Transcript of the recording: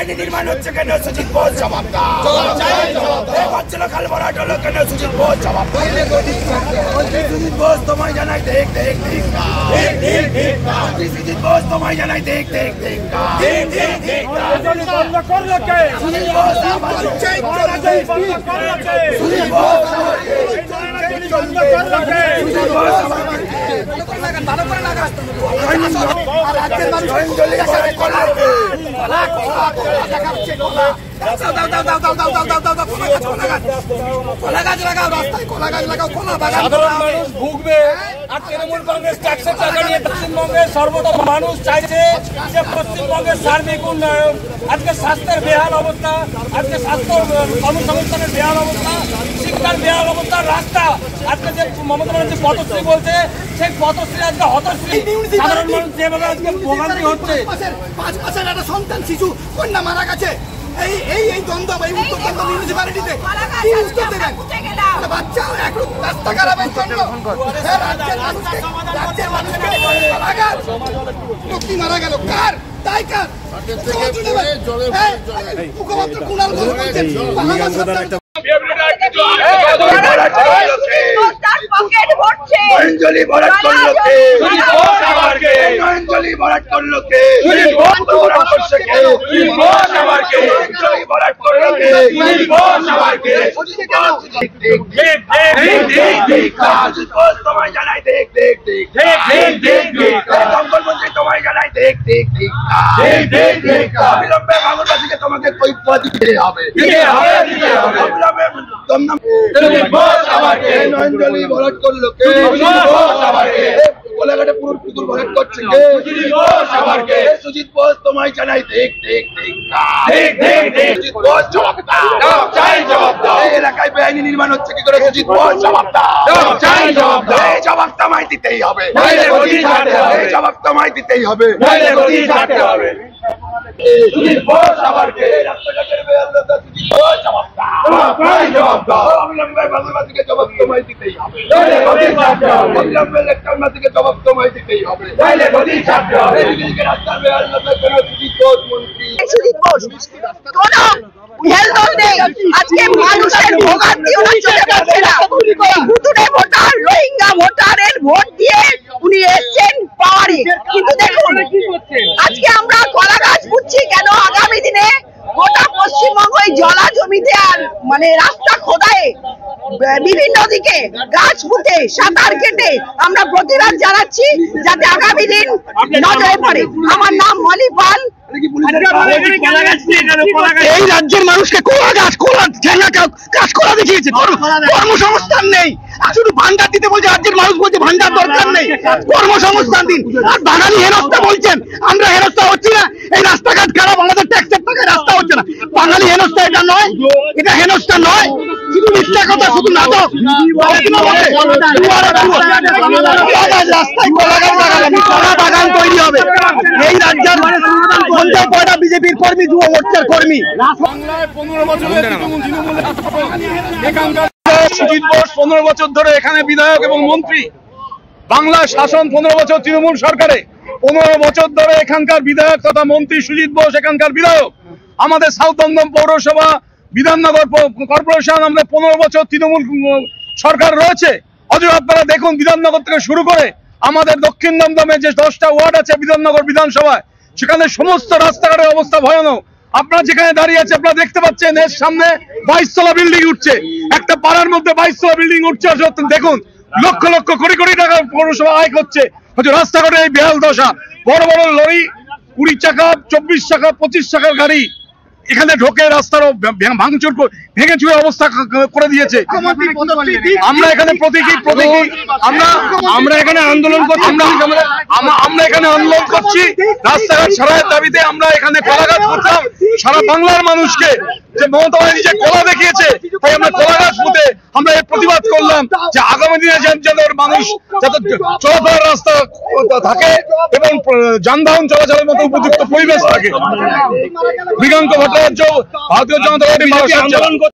বাহিনী নির্মাণ হচ্ছে কেন? সুজিত বোস জবাব দাও। খাল ভরাট হলো কেন? সুজিত বোস জবাব দাও। সুজিত বোস তোমায় জানাই দেখ দেখ দেখ সুজিত বোস তোমায় জানাই দেখ দেখ দেখ বন্ধ করলো কে? সুজিত বোস সুজিত বোস বন্ধ করলো কে? সুজিত বোস ভালো করে লাগা রাজ্যের মানুষ অঞ্জলি ভরাট করলো কে? সাধারণ মানুষ ভুগবে আর তৃণমূল কংগ্রেস ট্যাক্সের টাকা নিয়ে পশ্চিমবঙ্গের সর্বদম মানুষ চাইছে যে পশ্চিমবঙ্গের সার্বিক উন্নয়ন। আজকে স্বাস্থ্যের বেহাল অবস্থা, আজকে স্বাস্থ্য কর্মসংস্থানের বেহাল অবস্থা, শিক্ষার বেহাল অবস্থা, রাস্তা আজকে যে মমতা ব্যানার্জি পথশ্রী বলছে সেই পথশ্রী আজকে হতশ্রী। সাধারণ মানুষ যেভাবে আজকে ভোগান্তি হচ্ছে, 5 মাসের একটা সন্তান শিশু কন্যা মারা গেছে এই দ্বন্দ্ব এই উত্তরবঙ্গ মিউনিসিপ্যালিটিতে কি উত্তর দেবেন? বাচ্চা এখন রাস্তা খারাপের জন্য রাজ্যের মানুষকে লোকটি মারা গেল কার তাই কার মুখপাত্র কুণাল ঘোষ বলছেন অঞ্জলি ভরাট করলো কে? অঞ্জলি ভরাট করলো কে? অঞ্জলি ভরাট করলো কে? তোমায় জানাই দেখ দেখ দেখ জঙ্গলমন্ত্রী তোমায় জানাই দেখ দেখ দেখ অবিলম্বে বাংলাদেশকে তোমাকে কৈফিয়ত দিতে হবে। অবিলম্বে অঞ্জলি ভরাট করলো কে? কোলাঘাটে পুরো পুকুর ভরাট করছে কে? সুজিত বোস তোমায় জানাই দেখ দেখ সুজিত বোস জবাব দাও। এই এলাকায় বেআইনি নির্মাণ হচ্ছে কি করে? সুজিত বোস জবাব দাও। এই জবাব তোমায় দিতেই হবে। এই জবাব তোমায় দিতেই হবে। সুজিত বোস আবারকে রাস্তাঘাটের বেহালতা সুজিত বোস জবাব দাও। অবিলম্বে বাংলাদেশকে জবাব তোমায় দিতেই হবে। অবিলম্বে লেকটাউনবাসীকে জবাব তোমায় দিতেই হবে। এদিকে রাস্তার বেহালতা কেন? সুজিত বোস মন্ত্রী সুজিত বোস কোন হেলদোল নেই। আজকে মানুষের ভোগান্তি ওরা চলে যাচ্ছে না। ভুতুড়ে ভোটার রোহিঙ্গা ভোটারের ভোট দিয়ে উনি এসছেন পাওয়ারে, কিন্তু দেখুন আজকে আমরা কলা গাছ পুঁতছি কেন? আগামী দিনে গোটা পশ্চিমবঙ্গ জলা জমিতে আর মানে রাস্তা খোদায় বিভিন্ন দিকে গাছ পুঁতে সাঁতার কেটে আমরা প্রতিবাদ জানাচ্ছি যাতে আগামী দিন নজরে পড়ে। আমার নাম মলি পাল। এই রাজ্যের মানুষকে কাজ করা দেখিয়েছে, কর্মসংস্থান নেই। শুধু ভান্ডার দিতে বলছে, রাজ্যের মানুষ বলছে ভান্ডার দরকার নেই, কর্মসংস্থান দিন। আর বাঙালি হেনস্থা বলছেন, আমরা হেনস্থা হচ্ছি না। এই রাস্তাঘাট খারাপ, আমাদের ট্যাক্সের টাকায় রাস্তা হচ্ছে না। বাঙালি হেনস্থা এটা নয়, এটা হেনস্থা নয়, শুধু মিথ্যা কথা, শুধু নাটক। রাস্তায় কলা বাগান তৈরি হবে। এই রাজ্যের বিজেপির কর্মী, যুব মোর্চার কর্মী। বাংলায় 15 বছরের এখানকার সুজিত বোস 15 বছর ধরে এখানে বিধায়ক এবং মন্ত্রী। বাংলার শাসন 15 বছর তৃণমূল সরকারে, 15 বছর ধরে এখানকার বিধায়ক তথা মন্ত্রী সুজিত বোস এখানকার বিধায়ক। আমাদের সাউথ দমদম পৌরসভা, বিধাননগর কর্পোরেশন, আমাদের 15 বছর তৃণমূল সরকার রয়েছে। অথচ আপনারা দেখুন, বিধাননগর থেকে শুরু করে আমাদের দক্ষিণ দমদমে যে 10টা ওয়ার্ড আছে বিধাননগর বিধানসভায়, সেখানে সমস্ত রাস্তাঘাটের অবস্থা ভয়ানক। আপনারা যেখানে দাঁড়িয়ে আছে আপনারা দেখতে পাচ্ছেন এর সামনে 22 তলা বিল্ডিং উঠছে। একটা পাড়ার মধ্যে 22 তলা বিল্ডিং উঠছে। দেখুন লক্ষ লক্ষ কোটি কোটি টাকা পৌরসভা আয় করছে, হয়তো রাস্তাঘাটে এই বেহাল দশা। বড় বড় লরি 20 চাকা 24 চাকা 25 চাকার গাড়ি এখানে ঢোকে, রাস্তারও ভাঙচুর ভেঙে চুরে অবস্থা করে দিয়েছে। আমরা এখানে প্রতীকী আমরা এখানে আন্দোলন করছি, আমরা এখানে আন্দোলন করছি রাস্তাঘাট সারাইয়ের দাবিতে। আমরা এখানে কলা গাছ পুঁতলাম সারা বাংলার মানুষকে, যে মমতা নিজে কলা দেখিয়েছে, তাই আমরা কলা গাছ পুঁতে আমরা এই প্রতিবাদ করলাম যে আগামী দিনে যাদের মানুষ যাতে চলাফেরার রাস্তা থাকে এবং যানবাহন চলাচলের মতো উপযুক্ত পরিবেশ থাকে। মৃগাঙ্ক ভট্টাচার্য ভারতীয় জনতা পার্টি আন্দোলন